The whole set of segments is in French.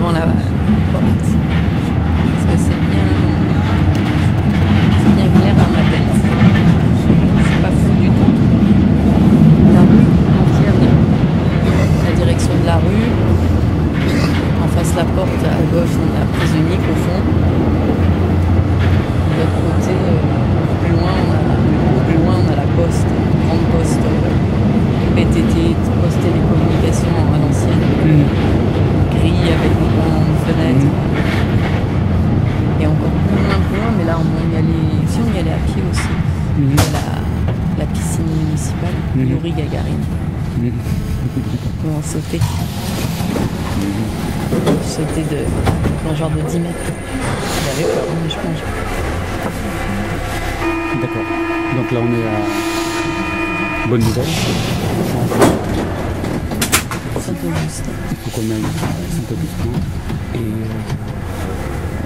devant la porte. Parce que c'est bien clair dans ma tête. C'est pas fou du tout. La rue entière, la direction de la rue. En face la porte, à gauche on a la prise unique au fond. De l'autre côté, plus loin on a la poste, grande poste, PTT, poste télécommunication à l'ancienne, grille avec une grande fenêtre. Et encore plus loin, mais là on y allait, si on y allait à pied aussi. Il y a la piscine municipale, Yuri Gagarin. Où on sautait. Sauter de genre de 10 mètres. J'avais peur, mais je plonge. D'accord. Donc là on est à bonne nouvelle. Saint-Augustin. Il faut qu'on aille à Saint-Augustin et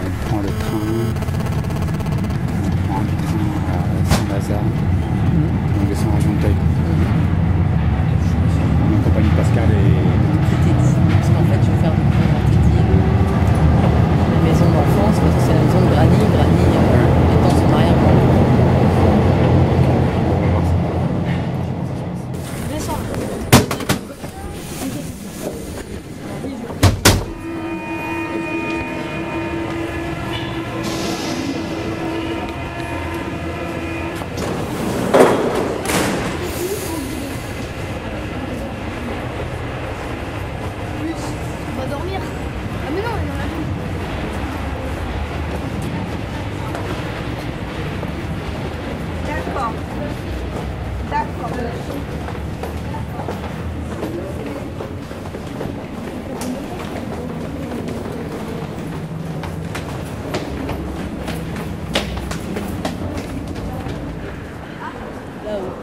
on prend le train. On prend un train à Saint-Lazare. On descend à Montagne. En compagnie de Pascal et Tétis. Parce qu'en fait je vais faire du coup à Tétis. La maison d'enfance, parce que c'est la maison de Granny. Granny étant son arrière-grand. On va dormir. Ah mais non, il y en a plus. D'accord. D'accord. Là-haut,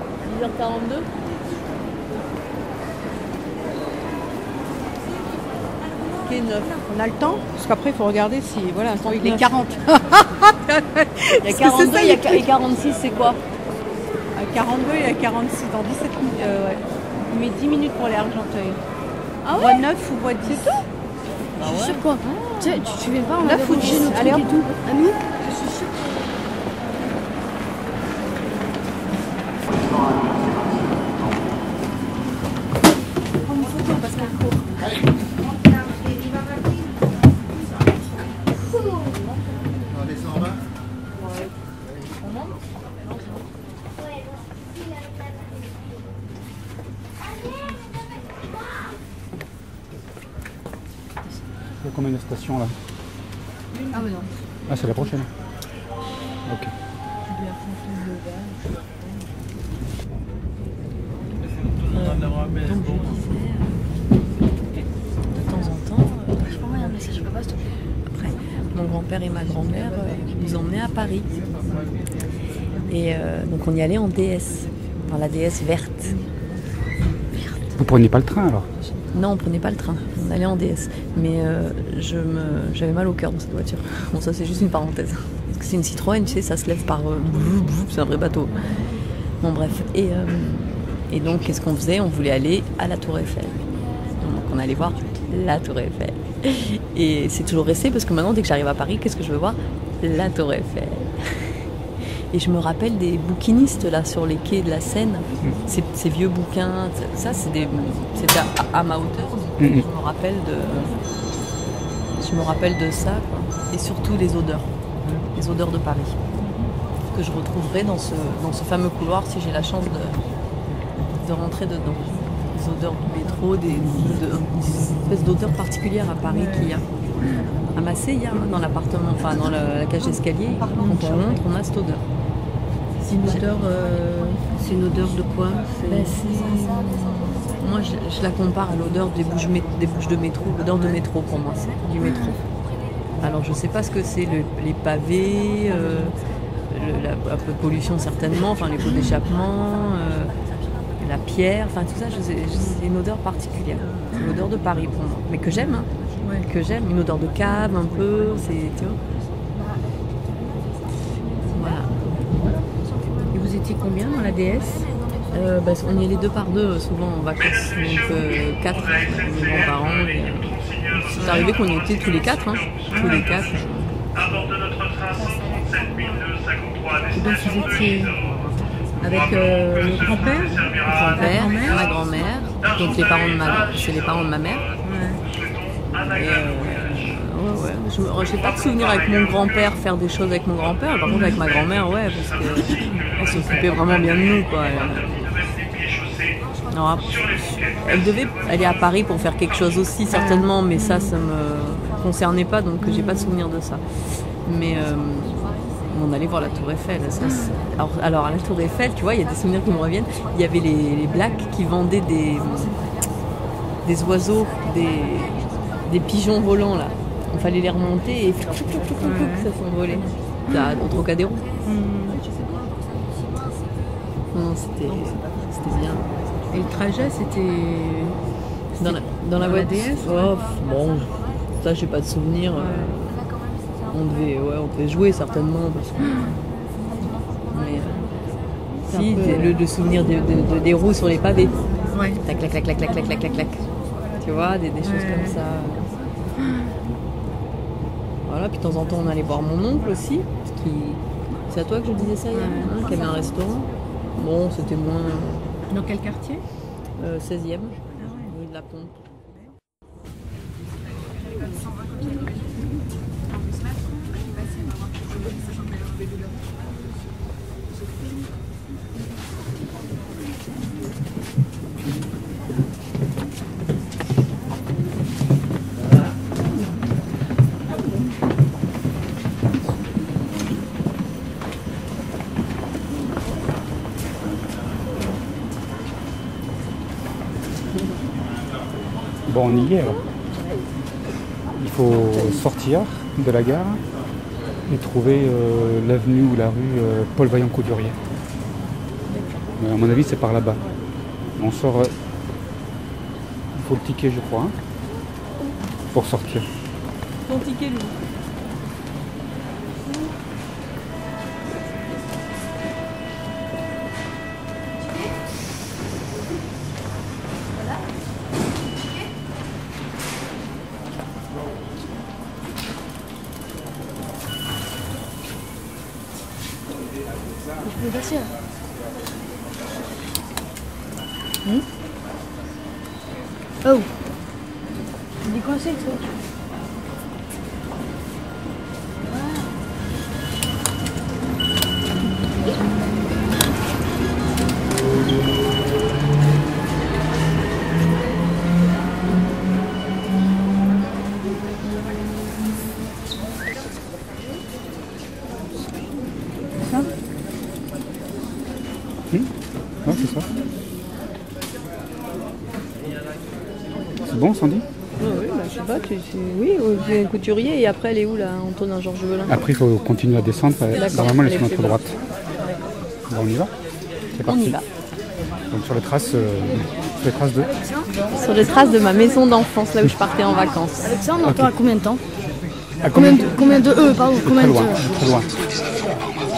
10h42. Quai 9. On a le temps, parce qu'après il faut regarder si. Voilà, il est 39. 40. Il y a 42 et 46, c'est quoi? À 42 et à 46, dans 17 minutes. Ouais. Il met 10 minutes pour aller à Argenteuil. Ah Voie 9 ou voie 10. Ah Je suis ouais. sûre quoi. Tu sais, tu viens pas, on Là, avait faut rédigé dire, nos allez, trucs et hop. tout. Ah nous, je suis sûre. Prends une photo parce qu'elle court. il y a combien de stations là? Ah mais non. Ah c'est la prochaine. Ok. Donc je disais, de temps en temps, Je peux envoyer un message, je peux pas s'il te plaît. après, mon grand-père et ma grand-mère nous emmenaient à Paris. Et donc on y allait en DS, dans la DS verte. Vous preniez pas le train alors? Non, on prenait pas le train, on allait en DS. Mais j'avais mal au cœur dans cette voiture. Bon, ça c'est juste une parenthèse. Parce que c'est une Citroën, tu sais, ça se lève par... c'est un vrai bateau. Bon bref, et donc qu'est-ce qu'on faisait? On voulait aller à la Tour Eiffel. Donc on allait voir la Tour Eiffel. Et c'est toujours resté parce que maintenant dès que j'arrive à Paris, qu'est-ce que je veux voir? La Tour Eiffel. Et je me rappelle des bouquinistes là sur les quais de la Seine, ces vieux bouquins, ça c'était à ma hauteur. Donc je me rappelle de ça, quoi. Et surtout les odeurs de Paris que je retrouverai dans ce fameux couloir si j'ai la chance de rentrer dedans. Les odeurs du métro, des espèces d'odeurs particulières à Paris qu'il y a. À Massé, il y a dans l'appartement, enfin dans la cage d'escalier, quand on rentre, on a cette odeur. C'est une odeur. C'est une odeur de quoi? Moi, je la compare à l'odeur des bouches de métro. L'odeur de métro, pour moi, c'est du métro. Alors, je sais pas ce que c'est, les pavés, un peu de pollution certainement, enfin les pots d'échappement, la pierre, enfin tout ça, c'est une odeur particulière. C'est l'odeur de Paris pour moi, mais que j'aime, hein. Ouais. Que j'aime, une odeur de cave un peu, c'est, tu vois. Voilà. Et vous étiez combien dans la DS? On y allait 2 par 2 souvent en vacances, donc 4 mes grands-parents. c'est arrivé qu'on y était tous les quatre. Hein. Tous les quatre. Et donc vous étiez avec le grand-père, Ma grand-mère, donc les parents de c'est les parents de ma mère. Ouais. Et ouais. J'ai pas de souvenir avec mon grand-père faire des choses avec mon grand-père. Par contre avec ma grand-mère, ouais, parce qu'elle s'occupait vraiment bien de nous, quoi. Alors, elle est à Paris pour faire quelque chose aussi certainement, mais ça me concernait pas, donc j'ai pas de souvenir de ça. Mais on allait voir la Tour Eiffel. Alors à la Tour Eiffel, tu vois, il y a des souvenirs qui me reviennent. Il y avait les blacks qui vendaient des oiseaux, des pigeons volants là. Il fallait les remonter et ça s'envolait. Au Trocadéro. Non, c'était bien. Et le trajet, c'était dans la voiture. DS. Oh, bon, ça j'ai pas de souvenir. On devait jouer certainement parce que. Mais si, le souvenir des roues sur les pavés. Ouais. Tac, clac, clac, clac, clac, clac, clac, clac, clac. Tu vois, des choses comme ça. Voilà, puis de temps en temps on allait voir mon oncle aussi. C'est à toi que je disais ça hier, hein, qui avait un restaurant. Bon, c'était moins. Dans quel quartier? 16e, rue de la Pompe. Bon, on y est. Alors. Il faut sortir de la gare et trouver l'avenue ou la rue Paul Vaillant-Couturier. À mon avis, c'est par là-bas. On sort. Il faut le ticket, je crois, hein, pour sortir. Ton ticket, lui. Je peux passer là. Oh. Il est coincé le truc. Ouais, c'est ça. C'est bon, Sandy? Oui, bah, je sais pas, oui, j'ai un couturier et après elle est où là, Antonin Georges Velin? Après, il faut continuer à descendre. Normalement, elle est sur notre droite. Bon, on y va? C'est parti. On y va. Donc sur les traces de... Sur les traces de ma maison d'enfance, là où je partais en vacances. Alexandre, on attend à combien de temps? À Combien de combien de très loin, très loin.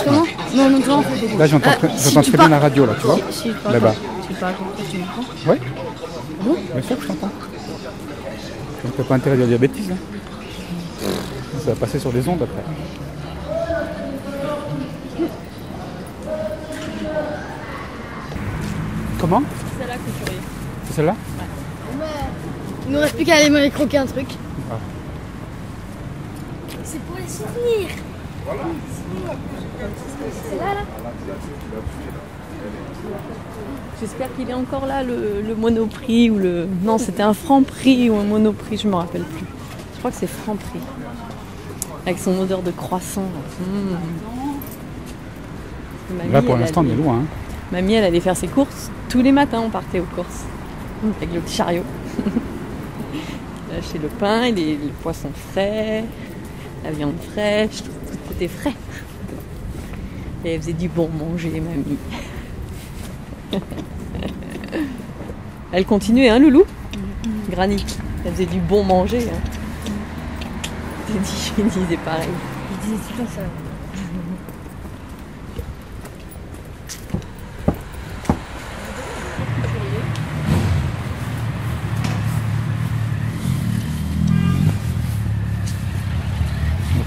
Comment? Non, non, non. Là, j'entends très bien la radio, là, tu vois? Si, pas Là-bas. tu parles, tu m'entends? Oui? Bien sûr que je t'entends. On ne peut pas interdire de dire bêtises. Hein. Ça va passer sur des ondes après. Comment? C'est celle-là, couturier. C'est celle-là? Il nous reste plus qu'à aller croquer un truc. Ah. C'est pour les souvenirs. C'est là, là. J'espère qu'il est encore là, le Monoprix ou le... Non, c'était un Franprix ou un Monoprix, je me rappelle plus. Je crois que c'est Franprix. Avec son odeur de croissant. Là, pour l'instant, on est loin. Hein. Mamie, elle allait faire ses courses. Tous les matins, on partait aux courses. Avec le petit chariot. Là, chez le pain, et les poissons frais, la viande fraîche, tout était frais. Et elle faisait du bon manger, mamie. Elle continuait, hein, Loulou? Granny. Elle faisait du bon manger. Hein. Je disais pareil. Je disais tout le temps ça.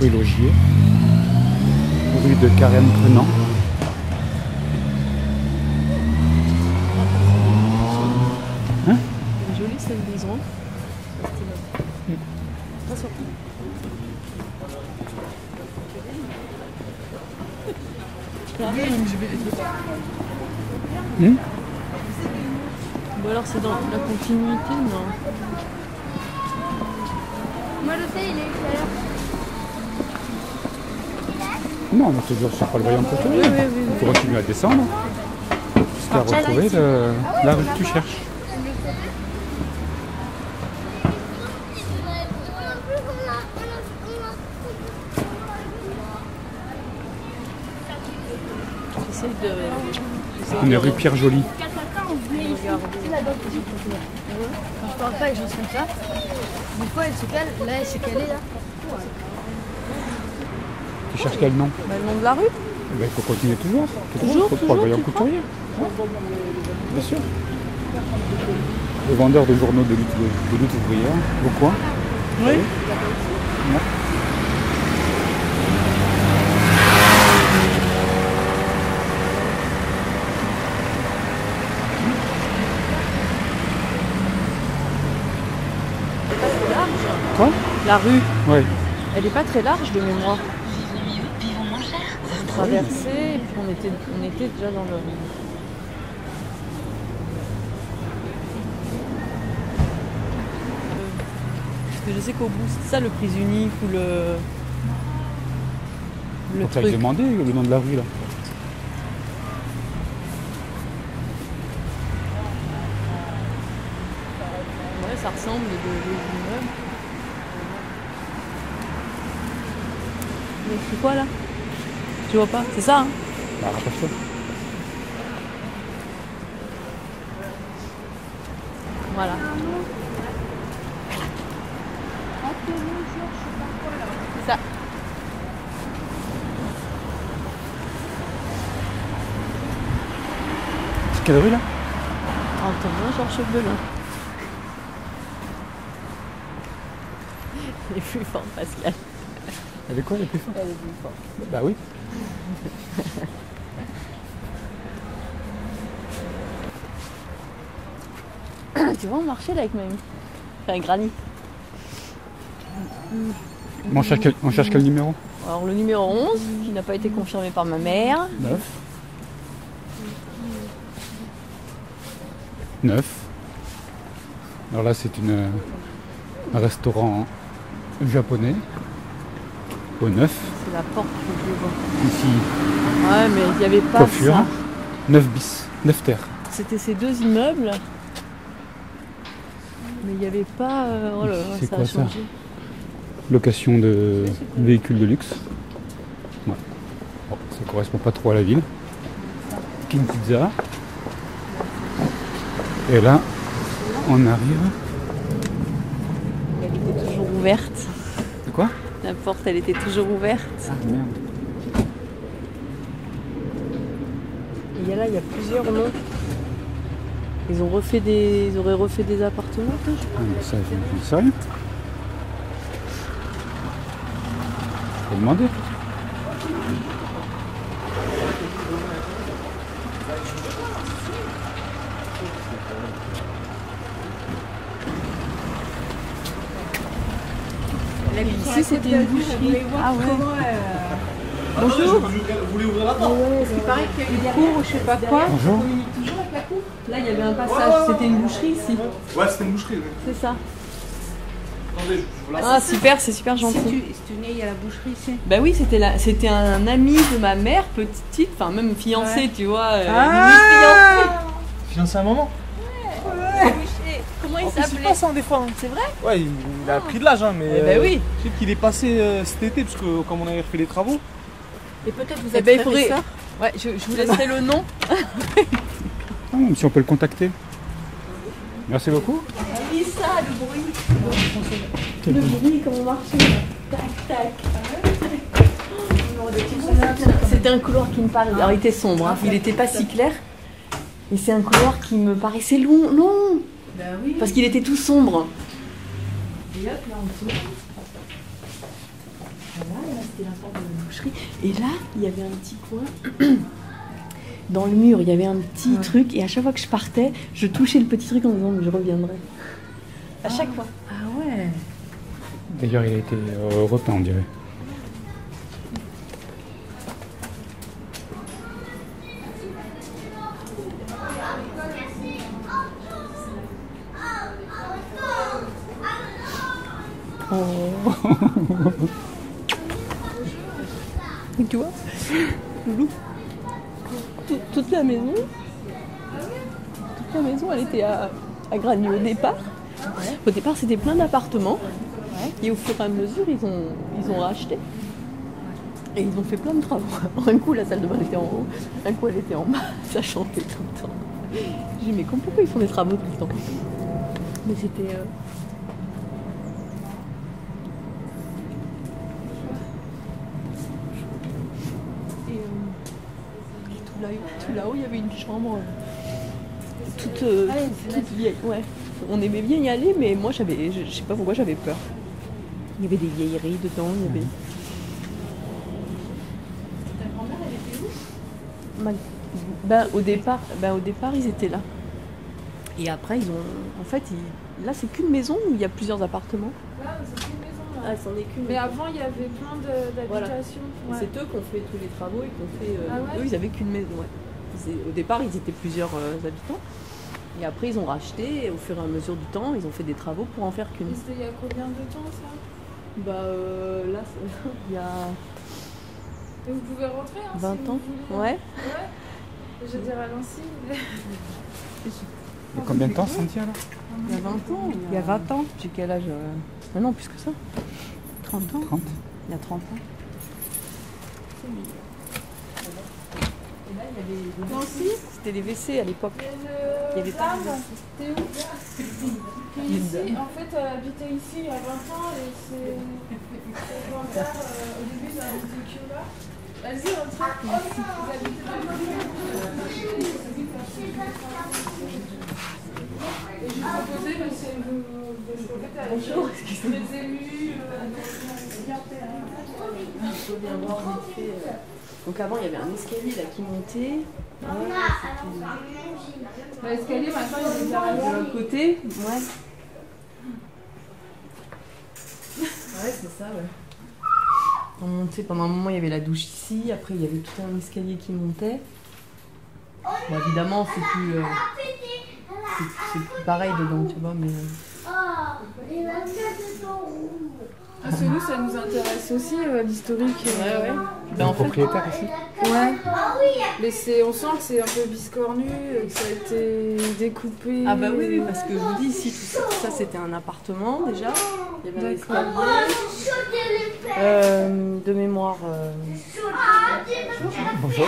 rue Logier, rue de Carène-Prenant. Hein? Jolie cette maison. Ou alors c'est dans la continuité, non? Moi le sais, il est extérieur. Non, on est toujours sur Paul-Vaillant-Couturier. Il faut continuer à descendre jusqu'à retrouver la rue que tu cherches. J'essaye de... On est rue Pierre-Joly. Quand je parle pas et je comme ça, des fois elle se cale, là elle s'est calée là. Tu cherches quel nom? Bah, le nom de la rue. Il faut continuer toujours. Toujours, Paul-Vaillant-Couturier. Bien sûr. Le vendeur de journaux de lutte ouvrière, au coin. Oui. Ouais. Quoi? La rue, Ouais. elle est pas très large de mémoire. On traversait et puis on était déjà dans le... Parce que je sais qu'au bout, c'est ça le prise unique ou le Faut que t'ailles truc. demander le nom de la rue là. Ouais, ça ressemble de immeubles. Mais c'est quoi là? Tu vois pas? C'est ça, hein? Bah, rapproche-toi. Voilà. C'est ça. C'est quelle rue là? Antonin Georges Belin. Elle est plus forte, Pascal. Elle est quoi, elle est plus forte? Elle est plus forte. Bah oui. Tu vois, on marchait là avec Mamie. Enfin, Granny. On cherche quel numéro? Alors, le numéro 11, qui n'a pas été confirmé par ma mère. 9. Alors là, c'est un restaurant japonais. Au 9. C'est la porte que je vois. Ici, Ouais, mais il n'y avait pas coiffure. ça. 9 bis. 9 terres. C'était ces deux immeubles. Mais il n'y avait pas... oh là là, C'est ça quoi a ça? changé. Location de véhicules de luxe. Ouais. Bon, ça correspond pas trop à la ville. King Pizza. Et là, on arrive. Elle était toujours ouverte. C'est quoi? La porte, elle était toujours ouverte. Ah merde. Et là, il y a plusieurs noms. Ils auraient refait des appartements, toi, je Ah, mais ça, je sais rien. Faut demander. Ici, c'était une boucherie. Ah ouais. Bonjour. Vous voulez ouvrir la porte? Il paraît qu'il y a une cour ou je sais pas quoi. Bonjour. Là, il y avait un passage. C'était une boucherie ici. Ouais, c'était une boucherie. Oui. C'est ça. Attendez, je vous la... Ah, super, c'est super Si gentil. tu nais, il y a la boucherie ici. Bah oui, c'était un ami de ma mère, petite, enfin même fiancé, Ouais. tu vois. Ah Fiancé à un moment? Comment En il plus, il s'appelait? passe hein, des fois. Hein. C'est vrai? Ouais, il a pris de l'âge, hein, mais. Eh ben oui. Je sais qu'il est passé cet été, parce que comme on avait refait les travaux. Et peut-être vous Eh êtes ben, il frères et faudrait. sœurs. Ouais, je vous laisserai le nom. Ah, si on peut le contacter. Merci beaucoup. Oui, ça, le bruit. Le bruit, comment marcher. Tac, tac. C'était un couloir qui me paraissait. Alors, il était sombre, hein. Il n'était pas si clair. Et c'est un couloir qui me paraissait long. Bah oui. Parce qu'il était tout sombre. Et hop, là en dessous. Voilà, là c'était la porte de la boucherie. Et là, il y avait un petit coin. Dans le mur, il y avait un petit truc. Et à chaque fois que je partais, je touchais le petit truc en disant que je reviendrai. À chaque fois. Ah ouais. D'ailleurs, il a été repeint, on dirait. Oh. Tu vois, Loulou, toute la maison, elle était à Gragny au départ. Ouais. Au départ, c'était plein d'appartements. Ouais. Et au fur et à mesure, ils ont racheté. Et ils ont fait plein de travaux. Un coup, la salle de bain était en haut, un coup, elle était en bas. Ça chantait tout le temps. J'ai dit, mais pourquoi ils font des travaux tout le temps? Mais c'était... Tout là-haut, il y avait une chambre toute vieille. Ouais. On aimait bien y aller, mais moi, je sais pas pourquoi j'avais peur. Il y avait des vieilleries dedans. Il y avait... Ta grand-mère, elle était où? Au départ, ils étaient là. Et après, ils ont... En fait, là, c'est qu'une maison où il y a plusieurs appartements. Là, c'est qu'une maison. Là. Ah, c'en est qu'une. Mais avant, il y avait plein d'habitations. Voilà. Ouais. C'est eux qui ont fait tous les travaux et qui ont fait... Ah ouais? Eux, ils avaient qu'une maison, ouais. Au départ, ils étaient plusieurs habitants. Et après, ils ont racheté. Et au fur et à mesure du temps, ils ont fait des travaux pour en faire qu'une. Et c'était il y a combien de temps, ça? Là, il y a... Et vous pouvez rentrer, hein, 20 si ans. vous voulez. Ouais. Je veux dire à Nancy. Il y a combien de temps, Cynthia, là? Il y a 20 ans. Il y a 20 ans. J'ai quel âge? Ah non, plus que ça. 30 ans. 30. Il y a 30 ans. Et là, il y avait Nancy? C'était les WC à l'époque. Il y avait pas de WC. T'es où? Qui ici, en fait, elle habitait ici il y a 20 ans et c'est... Sa grand-mère, au début, ça habitait que là. Vas-y, rentre. Vous habitez et je vous proposais, mais c'est Bonjour, excusez-moi. les élus... Je viens voir vite fait, Donc avant, il y avait un escalier là qui montait. L'escalier, maintenant, il est De derrière. l'autre côté. Ouais. Ouais, c'est ça, ouais. On montait, pendant un moment, il y avait la douche ici. Après, il y avait tout un escalier qui montait. Bon, évidemment, c'est plus pareil dedans, tu vois, mais... Parce que nous, ça nous intéresse aussi, l'historique. Ouais. Ben, en propriétaire ici. Ouais. Mais on sent que c'est un peu biscornu, que ça a été découpé. Ah bah oui, parce que je vous dis, ici, tout ça c'était un appartement, déjà. Il y avait un escalier. De mémoire... Bonjour.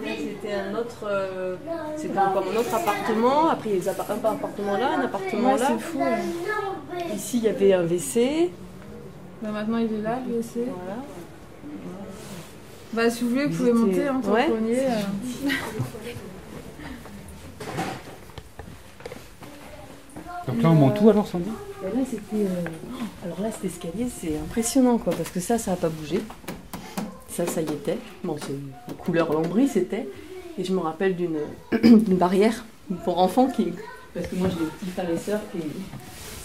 C'était un autre... c'était encore un autre appartement. Après, il y avait un appartement là, un appartement là. C'est fou. Ici, il y avait un WC. Bah, maintenant, il est là, le WC. Voilà. Bah, si vous voulez, vous pouvez monter, hein, tant qu'on y est. Donc là, on monte tout alors, Sandy? Et là, c'était... Alors là, cet escalier, c'est impressionnant, quoi, parce que ça n'a pas bougé. Ça y était. Bon, c'est la couleur lambris, c'était. Et je me rappelle d'une barrière pour enfants qui... Parce que moi, j'ai des petits frères et sœurs qui...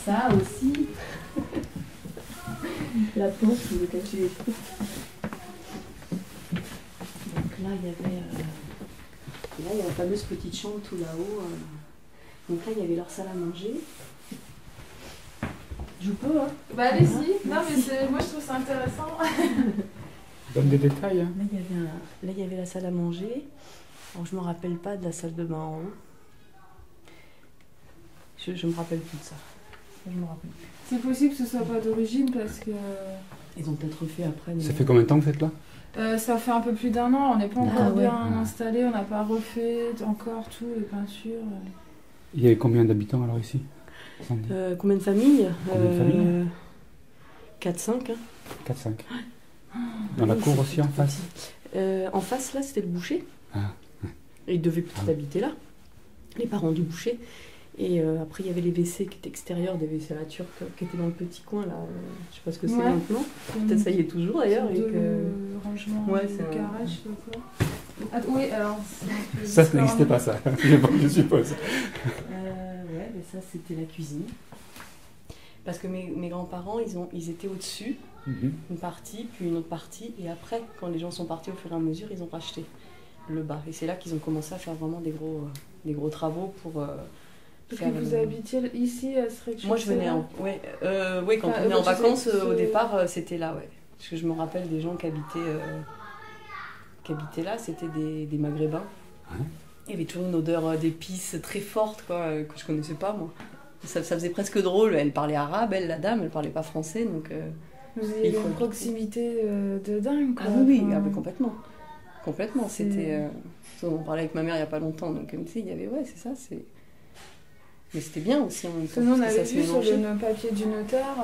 Ça aussi. La planche qui me cachait les trucs. Donc là, il y avait... Là, il y a la fameuse petite chambre tout là-haut. Donc là, il y avait leur salle à manger. Je peux, hein? Bah, allez-y. Non, mais moi, je trouve ça intéressant. Donne des détails. Hein. Là, il y avait la salle à manger. Alors, je ne me rappelle pas de la salle de bain en haut. Je me rappelle plus de ça. Je me rappelle plus. C'est possible que ce soit pas d'origine parce que... Ils ont peut-être refait après. Mais... Ça fait combien de temps que vous êtes là? Ça fait un peu plus d'1 an. On n'est pas encore ouais. bien installé. On n'a pas refait encore tout, les peintures. Il y avait combien d'habitants alors ici? Combien de familles? Combien de familles? 4-5. Hein. 4-5. Dans la cour aussi, en face? En face, là, c'était le boucher. Ah. Et ils devaient peut-être habiter là. Les parents du boucher. Et après, il y avait les WC qui étaient extérieurs, des WC à la turque qui étaient dans le petit coin là. Je sais pas ce que c'est Ouais. maintenant. Peut-être ça y est toujours d'ailleurs. Et De que... rangement Ouais, de c'est un- garage, je sais pas quoi. Ah, oui, alors. c'est un peu Ça différent. n'existait pas, ça, je suppose. Ouais, mais ça c'était la cuisine. Parce que mes grands-parents, ils étaient au-dessus, Mhm. une partie, puis une autre partie. Et après, quand les gens sont partis au fur et à mesure, ils ont racheté le bas. Et c'est là qu'ils ont commencé à faire vraiment des gros travaux pour Parce faire... que vous habitiez ici à ce rez-de-chaussée. Moi, je venais en... Ouais, quand Enfin, on venait en tu sais, vacances, au c'est- départ, c'était là, ouais. Parce que je me rappelle des gens qui habitaient là, c'était des Maghrébins. Ouais. Il y avait toujours une odeur d'épices très forte, quoi, que je connaissais pas, moi. Ça faisait presque drôle. Elle parlait arabe, elle, la dame, elle parlait pas français, donc... Vous avez il faut une habiter. proximité de dingue, quoi. Ah oui, Enfin, mais complètement. Complètement, C'est- c'était... on en parlait avec ma mère il y a pas longtemps, donc elle me disait, il y avait... Ouais, c'est ça, c'est... Mais c'était bien aussi en même Parce temps. que nous, on parce que avait ça se vu sur mélangeait. le papier du notaire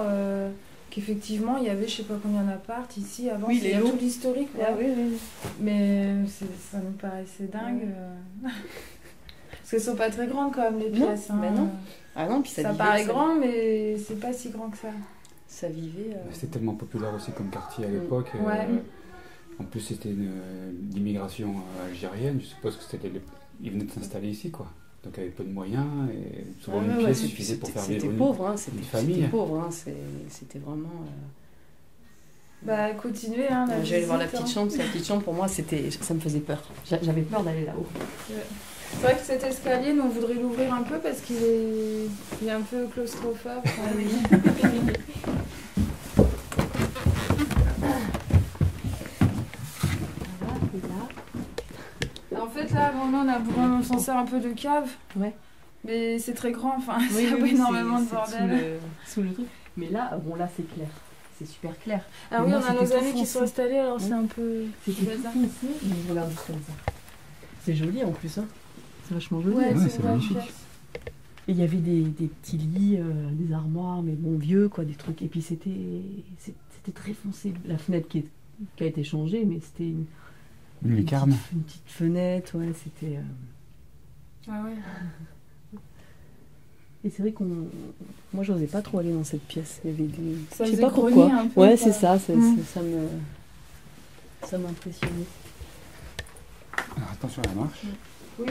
qu'effectivement, il y que je sais pas combien d'apparts ici avant. Oui, il y a les lots. tout l'historique, ouais. Ah oui, oui. Mais ça nous paraissait dingue. Parce qu'elles sont pas très grandes quand même, les Non, pièces. bah non. Ah non, puis ça Ça vivait, paraît grand, mais c'est pas si grand que ça. Ça vivait... C'était tellement populaire aussi comme quartier à l'époque. Ouais. En plus, c'était l'immigration algérienne. Je suppose que ils venaient de s'installer ici, quoi. Donc, avec peu de moyens, et souvent Ah une ouais, pièce ouais, suffisait pour faire c'était vivre pauvre, hein, une c'était famille. pauvre, hein, c'était vraiment... Bah, continuez, hein. la J'allais voir la visite, petite hein. chambre, la petite chambre pour moi, ça me faisait peur. J'avais peur d'aller là-haut. C'est vrai que cet escalier, nous, on voudrait l'ouvrir un peu parce qu'il est un peu claustrophobe. En fait, là, bon, nous, on s'en sert un peu de cave. Ouais. Mais c'est très grand, enfin, Oui, ça oui, a oui, énormément de c'est bordel. sous le truc. Mais là, bon, là, c'est clair. C'est super clair. Ah Mais oui, moi, on a nos c'était tout amis qui sont foncé. installés, alors Oui. c'est un peu C'était bazar. tout foncé, mais regarde juste comme ça. C'est joli en plus, hein. C'est vachement joli. Ouais, hein. Ouais, c'est c'est une belle magnifique. pièce. Et il y avait des petits lits, des armoires, mais bon, vieux, quoi, des trucs. Et puis c'était très foncé. La fenêtre qui a été changée, mais c'était Une une lucarne. petite fenêtre, ouais, c'était... Ah ouais. Et c'est vrai moi, j'osais pas trop aller dans cette pièce. Il y avait des... Ça Je sais faisait pas grogner pourquoi. un peu, Ouais, quoi. c'est ça, Mm. ça m'impressionnait. Alors, attention à la marche. Oui.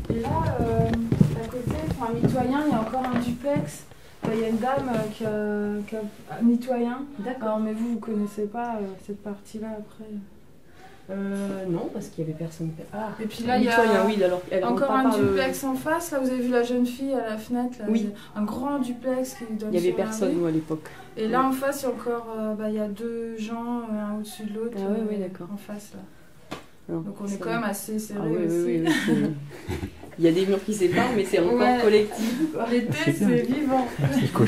Et là, à côté, enfin, mitoyen, il y a encore un duplex. Il y a une dame qui a un mitoyen. Alors, mais vous connaissez pas cette partie-là après. Non, parce qu'il y avait personne. Ah, Et puis là, il y a mitoyen, oui, alors, elle rentre encore pas un par le- duplex en face. Là, vous avez vu la jeune fille à la fenêtre. Là, Oui. Un grand duplex qui donne Il y avait sur la personne, rue. nous, à l'époque. Et là, en face, il y a encore il y a deux gens, un au-dessus de l'autre. Ah ouais, d'accord. En face, là. Non, Donc on est ça- quand même assez serré Ah oui, aussi. oui, oui, c'est- Il y a des murs qui séparent, mais c'est encore Ouais. collectif. Quoi. L'été, C'est bien. c'est vivant. C'est cool.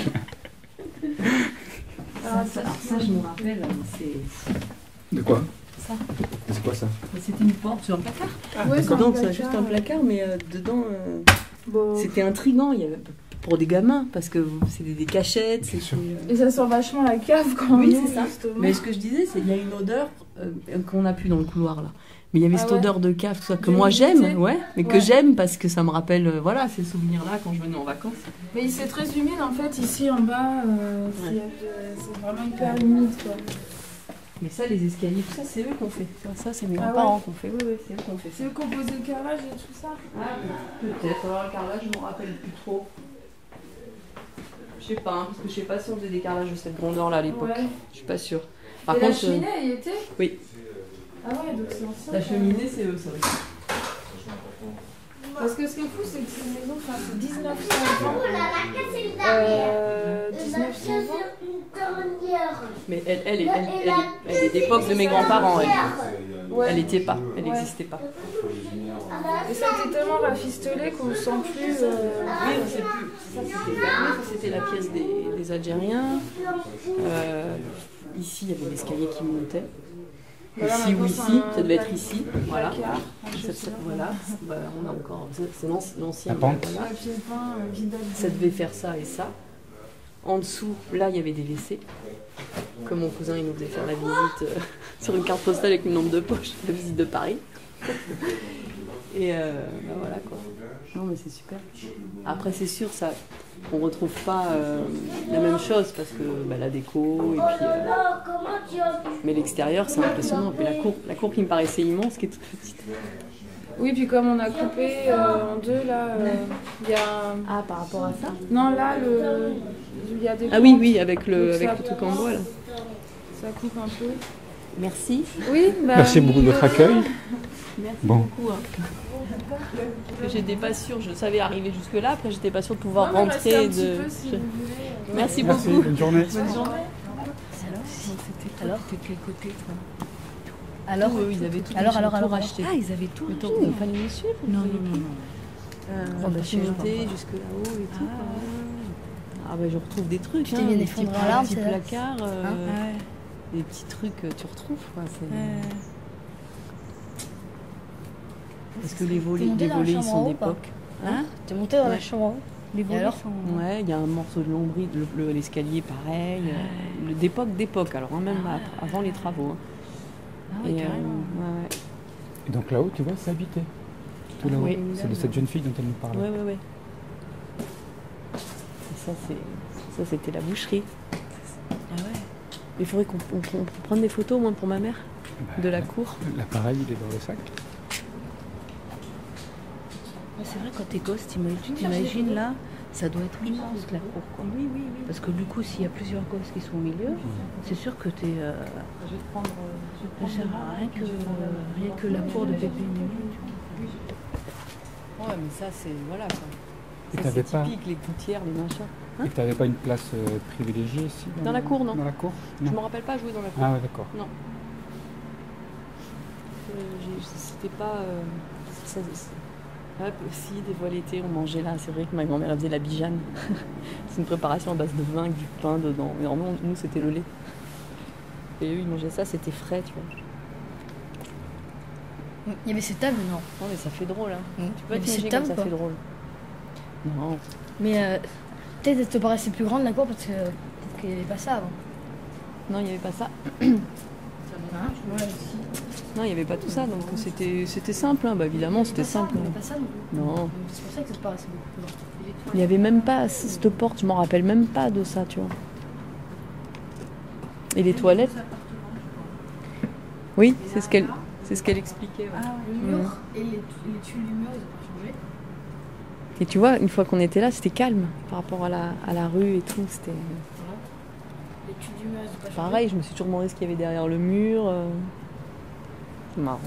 Ça, je me rappelle, c'est De quoi ça. C'est quoi ça C'était une porte sur un placard. Ouais, c'est un Dedans, c'est placard. juste un placard, mais dedans, Bon. c'était intriguant. Il y avait, pour des gamins, parce que c'était des cachettes. Bien sûr. Et ça sent vachement la cave quand Oui, on c'est ça. justement. Mais ce que je disais, c'est qu'il y a une odeur qu'on n'a plus dans le couloir là. Mais il y avait Ah cette ouais. odeur de cave, tout ça, que De moi l'humidité. j'aime, ouais, mais que Ouais. j'aime parce que ça me rappelle, voilà, ces souvenirs-là quand je venais en vacances. Mais c'est très humide en fait, ici en bas, c'est vraiment hyper humide quoi. Mais ça, les escaliers, tout ça, c'est eux qu'on fait. Ça, c'est mes Ah grands-parents ouais. qu'on fait. Oui, oui, c'est eux qu'on fait. C'est eux qui ont posé le carrelage et tout ça. Ah, peut-être. Alors, le carrelage, je me rappelle plus trop. Je sais pas, hein, parce que je sais pas si on faisait des carrelages de cette grandeur-là à l'époque. Ouais. Je suis pas sûre. Par Et la contre, cheminée, elle y était oui. Ah ouais, donc c'est ancien. La quoi. cheminée, c'est eux, ça aussi. Parce que ce qui est fou, c'est que c'est une maison, enfin c'est 1920. 1920. Mais elle est d'époque de mes grands-parents, elle. Ouais. Elle était pas, elle Ouais. n'existait pas. Et ça a été tellement rafistolé qu'on ne sent plus. Oui, on sait plus. Ça, c'était fermé, ça, c'était la pièce des Algériens. Ici, il y avait l'escalier qui montait. Voilà, Ici ou maintenant, ici, c'est un ça devait être ici. Voilà. placard. Voilà, bah, on a encore. C'est l'ancien. La pente. voilà. Papier peint qui date de- Ça devait faire ça et ça. En dessous, là, il y avait des WC. Comme mon cousin, il nous faisait faire la visite sur une carte postale avec le nombre de poches, la visite de Paris. Et bah voilà quoi. Non mais c'est super. Après c'est sûr, ça, on retrouve pas la même chose parce que bah, la déco et puis. Mais l'extérieur c'est impressionnant. Et la cour qui me paraissait immense, qui est toute petite. Oui, puis comme on a coupé en deux, là, il y a... Ah, par rapport à ça? Non, là, il y a des... Ah oui, oui, avec le truc en bois là. Ça coupe un peu. Merci. Oui, bah... Merci beaucoup de votre accueil. Merci Bon. beaucoup. Hein. J'étais pas sûre, je savais arriver jusque là, après j'étais pas sûre de pouvoir Non, mais restez rentrer un petit de. peu, si vous voulez. Merci Merci, beaucoup. bonne journée. Bonne journée. Alors, T'es de quel côté toi? alors, Ils avaient tout alors. acheté. Ah, ils avaient tout Mais acheté. il fallait nous suivre. Non, non, non, non. On a monté jusque là-haut et tout. Ah bah je retrouve des trucs. Tu t'es bien effondré en larmes, Des petits c'est là. placards, Ouais. des petits trucs que tu retrouves. Quoi. Parce que les volets, T'es monté dans la ils chambre en sont haut, d'époque. Hein? T'es monté dans la Ouais. chambre en haut. Les volets alors sont... Ouais, il y a un morceau de lombril, l'escalier pareil, d'époque, alors hein, même avant les travaux. Hein. Ah ouais, carrément. Ouais. Et donc là-haut, tu vois, c'est habité. Tout là-haut. Oui. C'est de cette jeune fille dont elle nous parlait. Ouais. Et ça, c'était la boucherie. Ah ouais. Il faudrait qu'on prenne des photos, au moins pour ma mère, de la cour. L'appareil, il est dans le sac. Ouais, c'est vrai, quand t'es gosse, t'imagines là, ça doit être immense la cour. Quoi. Oui. Parce que du coup, s'il y a plusieurs gosses qui sont au milieu, c'est sûr que t'es. Je vais prendre. Rien que la cour de Pépé. Ouais, mais ça, c'est. Voilà quoi. Et Ça, t'avais c'est pas- typique, les gouttières, les machins. Et tu n'avais pas une place privilégiée ici Dans la cour, non. Dans la cour Je Non. me rappelle pas jouer dans la cour. Ah ouais, d'accord. Non. C'était pas. Si, des fois l'été, on mangeait là. C'est vrai que ma grand-mère elle faisait la bijane. C'est une préparation à base de vin avec du pain dedans. Mais normalement, nous, c'était le lait. Et eux, ils mangeaient ça, c'était frais, tu vois. Il y avait ces tables, non? Non, mais ça fait drôle, hein. Tu Il y peux avait t'imaginer cette comme table ça ou pas fait drôle. Non. Mais peut-être elle te paraissait plus grande la cour parce que peut-être qu'il n'y avait pas ça avant. Non, il n'y avait pas ça. Ouais, ici. Non, il n'y avait pas tout ça, donc c'était simple, hein. Bah, évidemment, c'était simple. Il n'y avait pas ça non plus. Non. C'est pour ça que ça te paraissait beaucoup plus grand. Il n'y avait même pas cette porte, je m'en rappelle même pas de ça, tu vois. Et les toilettes? Oui, c'est ce qu'elle expliquait. Ouais. Le mur et les tuiles du mur, ils ont pas changé. Et tu vois, une fois qu'on était là, c'était calme par rapport à la rue et tout. C'était Les tuiles du mur, ils ont pas changé. pareil, je me suis toujours demandé ce qu'il y avait derrière le mur. C'est marrant.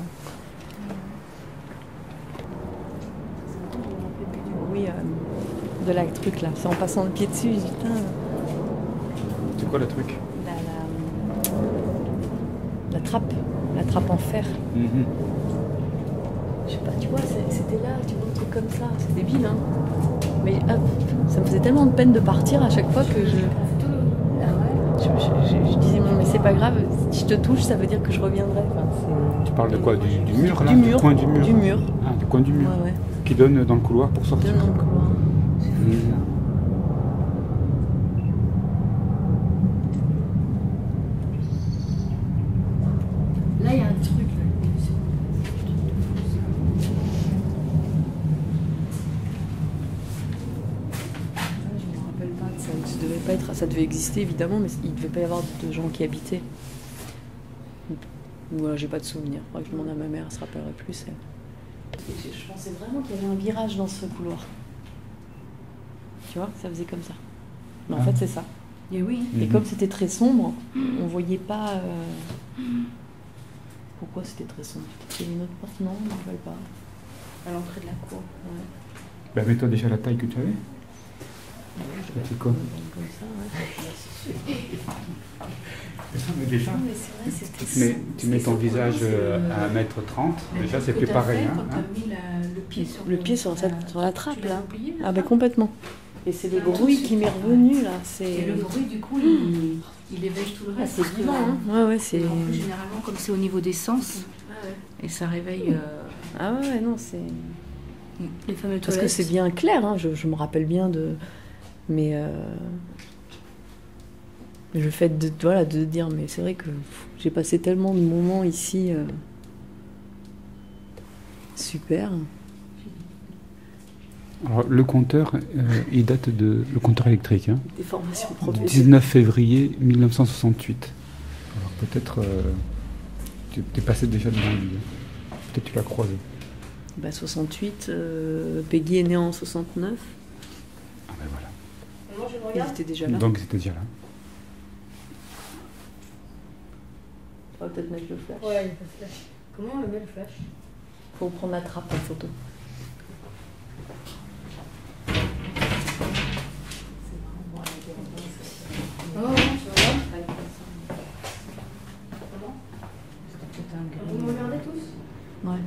Oui, de la truc là. C'est en passant le pied dessus, je dis, putain. C'est quoi le truc La trappe en fer. Mhm. Je sais pas, tu vois, c'était là, tu vois, un truc comme ça. C'est débile, hein. Mais hop, ça me faisait tellement de peine de partir à chaque fois que je disais, non, mais c'est pas grave, si je te touche, ça veut dire que je reviendrai. Enfin, Tu parles de quoi du mur là du mur. coin du mur Du mur. Ah, du coin du mur. Ouais. Qui donne dans le couloir pour sortir. Deux noms de couloir. Mhm. Là, il y a un truc. Là. Je me rappelle pas que ça devait pas être, ça devait exister évidemment, mais il devait pas y avoir de gens qui habitaient. Voilà, j'ai pas de souvenir. Faudrait que je demande à ma mère, elle se rappellerait plus. Je pensais vraiment qu'il y avait un virage dans ce couloir. Tu vois, ça faisait comme ça. Mais en fait, c'est ça. Et oui. Et Mhm. comme c'était très sombre, on voyait pas. Pourquoi c'était très sombre? Peut-être qu'il y avait une autre porte, non, je me rappelle pas. À l'entrée de la cour. Ouais. Bah, mets-toi déjà la taille que tu avais. C'est quoi Comme ça, ouais. C'est ça, mais déjà. Mais c'est vrai, c'était Tu mets ton visage à 1m30. Déjà, c'est plus pareil. Hein. Quand t'as mis le pied sur Le pied sur la trappe, tu l'as là. oublié, Ah, ben complètement. Et c'est le bruit qui m'est revenu, là. Et le bruit, du coup, il éveille tout le Ah, reste. c'est vivant, hein. Ouais, ouais, c'est. En plus, généralement, comme c'est au niveau des sens, et ça réveille Ah, ouais, non, c'est. les fameux Parce toilettes. que c'est bien clair, hein. Je me rappelle bien de. Mais. Le fait de, voilà, de dire, mais c'est vrai que j'ai passé tellement de moments ici. Super. Alors, le compteur, il date de... Le compteur électrique, hein, Des formations professionnelles. 19 février 1968. Alors peut-être... tu es passé déjà devant lui. Peut-être tu l'as croisé. Bah, 68, Peggy est née en 69. Ah ben voilà. Moi, je me Il regarde. était déjà là. Donc c'était déjà là. On va peut-être mettre le flash. Ouais, il n'y a pas de flash. Comment on le met le flash? Faut prendre la trappe en photo. Oh, non, tu vas voir. Vous me regardez tous? Ouais.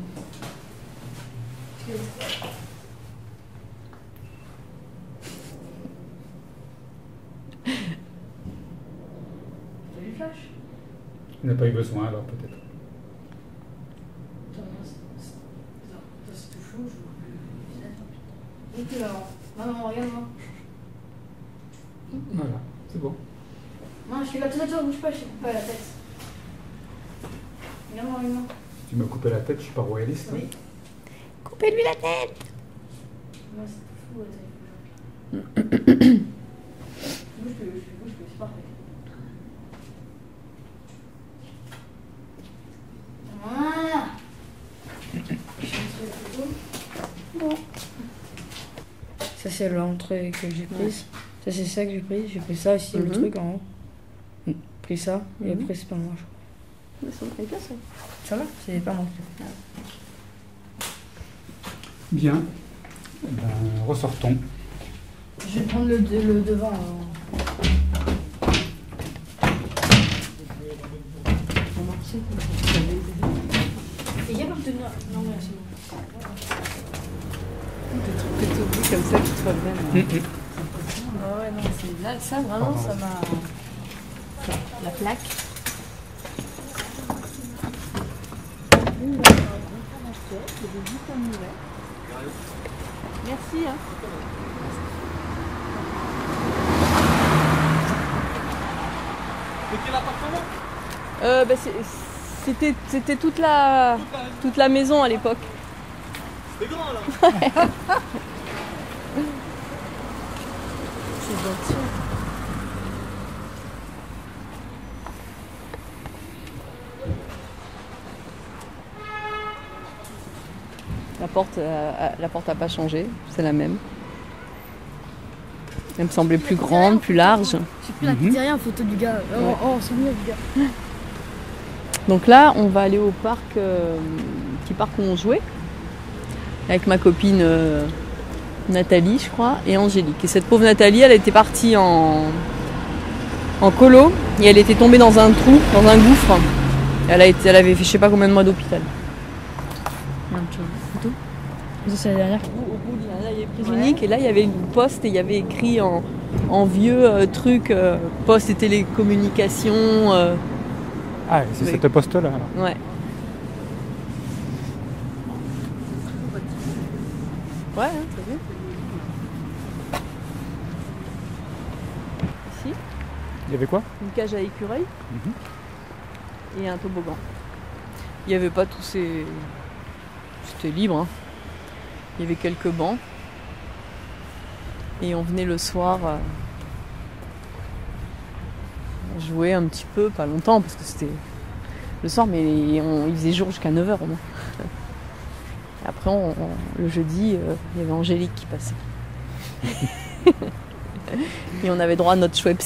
T'as vu le flash? Il n'a pas eu besoin alors peut-être. C'est tout flou, je vois plus. Maman, regarde-moi. Voilà, c'est bon. Non, je suis là, toi, bouge pas, je suis pas à la tête. Regarde-moi, regarde-moi. Tu m'as coupé la tête, je suis pas royaliste. Oui. Coupez-lui la tête. Ouais, c'est tout flou, ouais, bouge plus, c'est parfait. Voilà. Je vais montrer la photo. Bon. Ça, c'est l'entrée que j'ai prise. Ça, c'est ça que j'ai pris. J'ai pris ça aussi, le truc en haut. Pris ça, et après, c'est pas moi, je crois. C'est bien ça. Ça va? C'est pas moi. Bien. Eh ben, ressortons. Je vais prendre le devant. Et il y a pas de tenir. Non, mais c'est bon. Des trucs que tu oublies comme ça qui te reviennent. Ah ouais, non, c'est là, ça vraiment, ça m'a. La plaque. Merci. Hein. Mais quel appartement? Bah, c'était toute la maison à l'époque. C'est grand là. C'est gentil. La porte n'a pas changé, c'est la même. Elle me semblait plus grande, plus large. J'ai pris la pizzeria en photo du gars. Oh, souvenir du gars. Donc là, on va aller au parc, petit parc où on jouait, avec ma copine Nathalie, je crois, et Angélique. Et cette pauvre Nathalie, elle était partie en colo et elle était tombée dans un trou, dans un gouffre. Elle avait fait je sais pas combien de mois d'hôpital. Ça, c'est la dernière. Au bout, là, il y avait prise unique et là, il y avait une poste et il y avait écrit en vieux truc poste et télécommunications. Ah, c'est Oui. cette poste-là alors. Ouais. Ouais, hein, t'as vu? Ici, Il y avait quoi? une cage à écureuils et un toboggan. Il n'y avait pas tous ces... C'était libre, hein. Il y avait quelques bancs. Et on venait le soir jouer un petit peu, pas longtemps, parce que c'était le soir, mais il faisait jour jusqu'à 9h au moins. Et après, le jeudi, il y avait Angélique qui passait. Et on avait droit à notre Schweppes.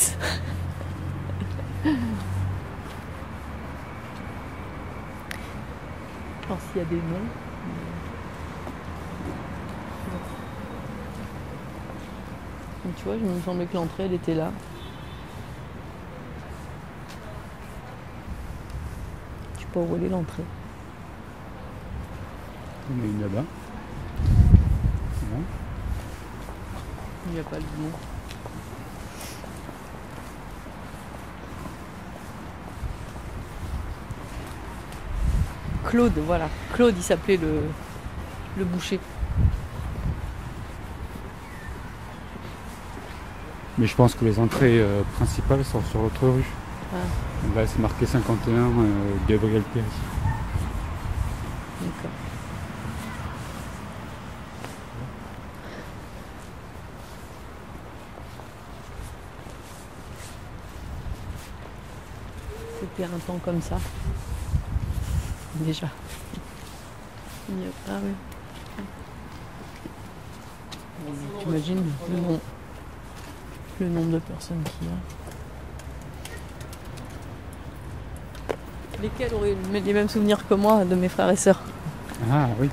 Alors s'il y a des noms. Donc, tu vois, il me semblait que l'entrée, elle était là. Je sais pas où elle est l'entrée. Il y en a une là-bas. Voilà. Il n'y a pas le nom. Claude, voilà. Claude, il s'appelait le boucher. Mais je pense que les entrées principales sont sur l'autre rue. Ah. Là, c'est marqué 51 Gabriel Péry. D'accord. C'était un temps comme ça. Déjà. Ah oui. T'imagines le nombre de personnes qu'il y a. Lesquels auraient les mêmes souvenirs que moi de mes frères et sœurs. Ah oui.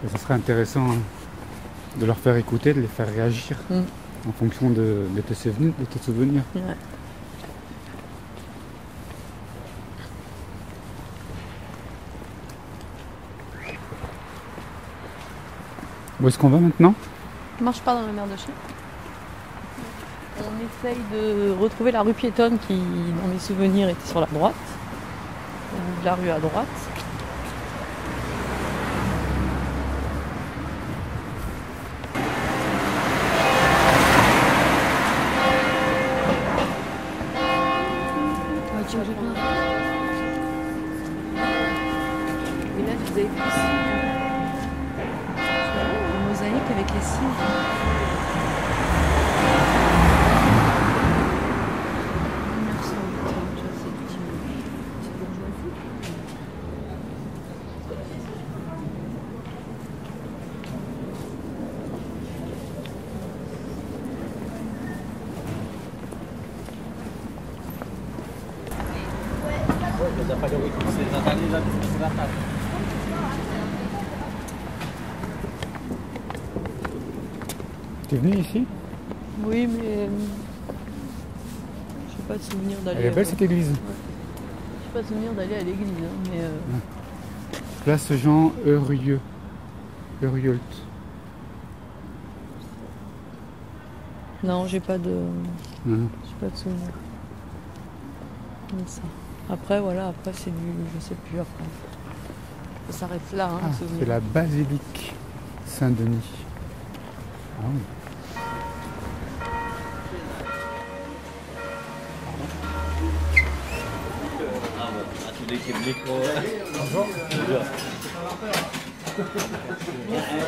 Et ça serait intéressant de leur faire écouter, de les faire réagir en fonction de tes souvenirs. Ouais. Où est-ce qu'on va maintenant? On marche pas dans la mer de Chine. On essaye de retrouver la rue piétonne qui, dans mes souvenirs, était sur la droite. La rue à droite. Et là, vous avez vu ici une mosaïque avec les cygnes. T'es venu ici? Oui, mais j'ai pas de souvenir d'aller. Elle est belle cette église. J'ai pas de souvenir d'aller à l'église, hein, mais Place Jean Heurieult. non, j'ai pas de Mhm. souvenir. Comme ça. Après, voilà, après c'est du, je sais plus après. Ça s'arrête là, hein, Ah, le souvenir. c'est la basilique Saint-Denis. Ah oui.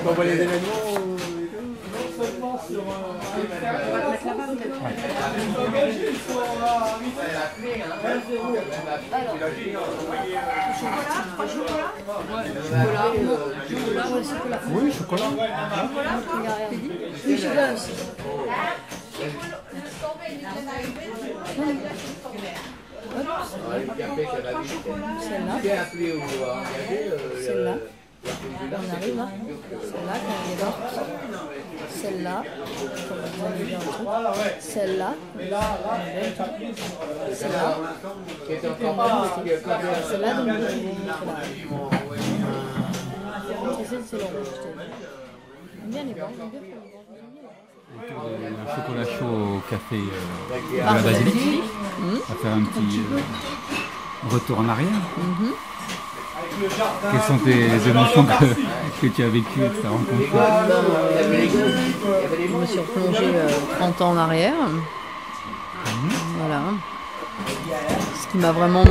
On voit les événements non seulement sur engagés, ils sont Oui, chocolat. Oui, chocolat aussi. Celle-là. Celle-là. On arrive là. Celle-là, quand on est là. Celle-là. Quand vous allez bien tout. Celle-là. Celle-là. Celle-là, donc c'est long. J'aime bien les blancs, j'aime bien Un chocolat chaud au café de la basilique. On va faire un petit retour en arrière. Quelles sont tes émotions que tu as vécues avec ta rencontre? Je me suis replongée 30 ans en arrière. Voilà. Ce qui m'a vraiment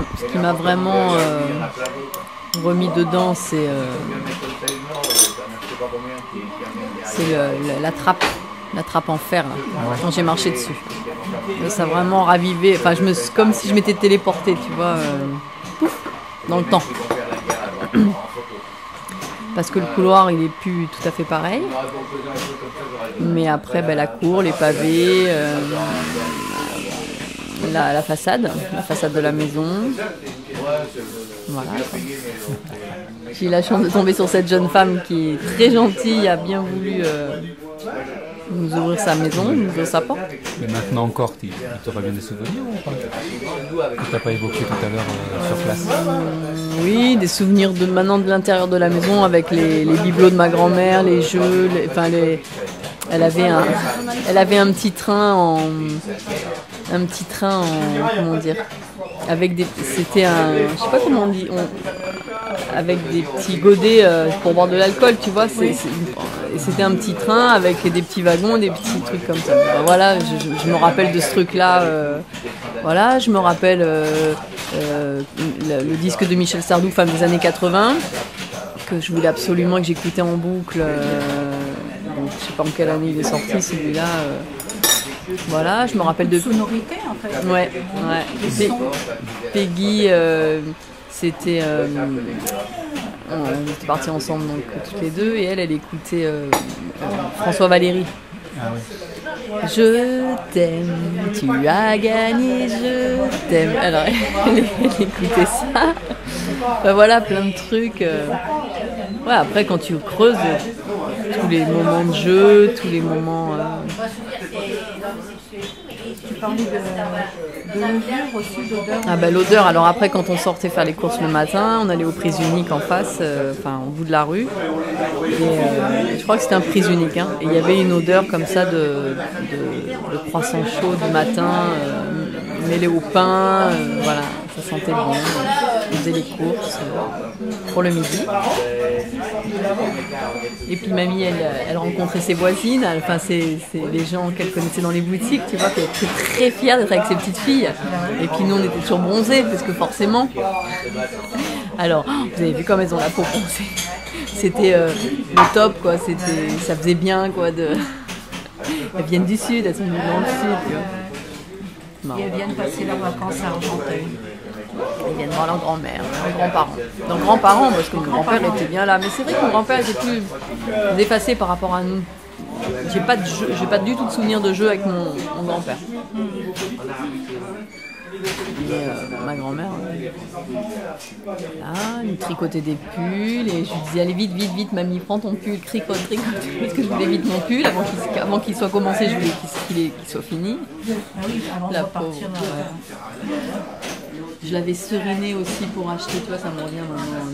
remis dedans, c'est la trappe en fer là, quand j'ai marché dessus. Et ça a vraiment ravivé. Enfin, comme si je m'étais téléportée, tu vois, dans le temps. Parce que le couloir, il est plus tout à fait pareil. Mais après, la cour, les pavés, la façade de la maison. Voilà. J'ai eu la chance de tomber sur cette jeune femme qui est très gentille, a bien voulu nous ouvrir sa maison, nous ouvrir sa porte. Mais maintenant encore, tu te reviens des souvenirs ou pas? Que tu n'as pas évoqué tout à l'heure sur place? Oui, des souvenirs de l'intérieur de la maison avec les bibelots de ma grand-mère, les jeux, elle avait un petit train en comment dire, avec c'était un, je sais pas comment on dit, avec des petits godets pour boire de l'alcool, tu vois. C'était un petit train avec des petits wagons, des petits trucs comme ça. Ben voilà, je me rappelle de ce truc-là. Voilà, je me rappelle le disque de Michel Sardou, femme des années 80, que je voulais absolument que j'écoutais en boucle. Donc, je sais pas en quelle année il est sorti celui-là. Voilà, je me rappelle de Sonorité en fait. Ouais. Peggy, c'était. On était partis ensemble donc toutes les deux et elle écoutait François Valéry. Ah oui. Je t'aime, tu as gagné, je t'aime. Alors elle écoutait ça. Ben voilà, plein de trucs. Ouais, après quand tu creuses, tous les moments de jeu, tous les moments. Tu parlais de l'odeur aussi, d'odeur. Ah bah l'odeur, alors après quand on sortait faire les courses le matin, on allait aux prises uniques en face, enfin au bout de la rue. Et je crois que c'était un prise unique. Hein, et il y avait une odeur comme ça de croissant chaud du matin, mêlé au pain, voilà, ça sentait bon. On faisait les courses pour le midi. Et puis mamie, elle rencontrait ses voisines, enfin c'est les gens qu'elle connaissait dans les boutiques, tu vois, qu'elle était très fière d'être avec ses petites filles. Et puis nous on était toujours bronzés, parce que forcément. Alors, vous avez vu comme elles ont la peau bronzée. C'était le top, quoi. Ça faisait bien, quoi. Elles viennent du sud, elles sont venues dans le sud, tu vois. Et elles viennent passer leurs vacances à Argenteuil. Ils viennent voir leur grand-mère, leurs grands-parents. Donc grands-parents, parce que mon grand-père était bien là. Mais c'est vrai que mon grand-père était plus effacé par rapport à nous. J'ai pas du tout de souvenir de jeu avec mon grand-père. Et ma grand-mère, là, elle tricotait des pulls et je lui disais allez vite, mamie, prends ton pull, tricote, parce que je voulais vite mon pull avant qu'il soit commencé, je voulais qu'il soit fini. Ah oui, avant La de repartir. Je l'avais seriné aussi pour acheter, tu vois, ça me revient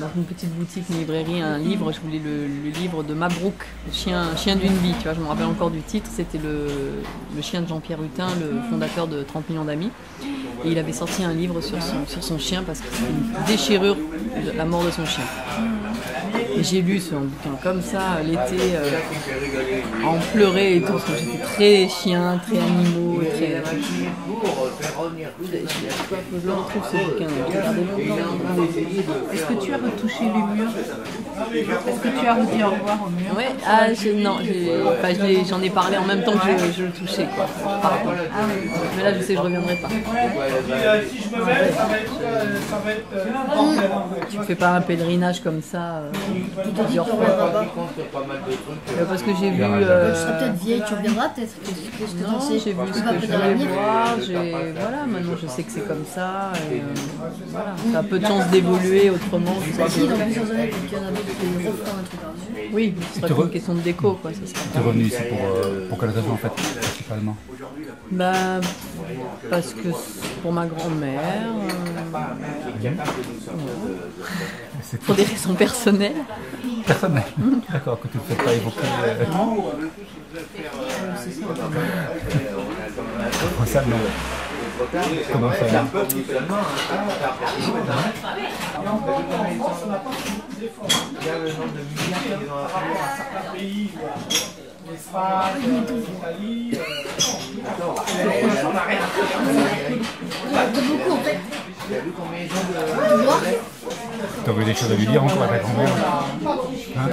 dans une petite boutique, une librairie, un livre. Je voulais le livre de Mabrouk, Chien d'une vie, tu vois, je me rappelle encore du titre. C'était le chien de Jean-Pierre Hutin, le fondateur de 30 millions d'amis. Et il avait sorti un livre sur son chien parce que c'était une déchirure, la mort de son chien. Et j'ai lu ce bouquin comme ça l'été, en pleurer et tout, parce que j'étais très chien, très animaux, très. Je le retrouve ce bouquin. Est-ce que tu as retouché les murs? Est-ce que tu as redit au revoir au mur? Ouais, non, j'en ai parlé en même temps que je le touchais, quoi. Pardon. Mais là, je sais que je reviendrai pas. Si je me mets, ça va être. Tu fais pas un pèlerinage comme ça plusieurs fois. Parce que j'ai vu. Tu seras peut-être vieille, tu reviendras peut-être. Qu'est-ce que t'en sais? J'ai vu ce que je voulais voir. Voilà, maintenant je sais que c'est comme ça. Et, voilà. Ça a peu de chance d'évoluer autrement. Si, dans plusieurs années, peut-être qu'il y en a d'autres qui refont un truc par-dessus. Oui, ce serait une question de déco, quoi. Tu es revenu ici pour quelle raison en fait, principalement? Bah, parce que pour ma grand-mère, pour des raisons personnelles. Personnel. D'accord, que tu ne fais pas évoquer. Comment ça, non? Comment ça, non? Beaucoup en fait. Tu aurais des choses à lui dire encore à ta grand-mère? Hein?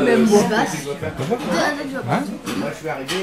Même bon. Hein? Moi je suis arrivé,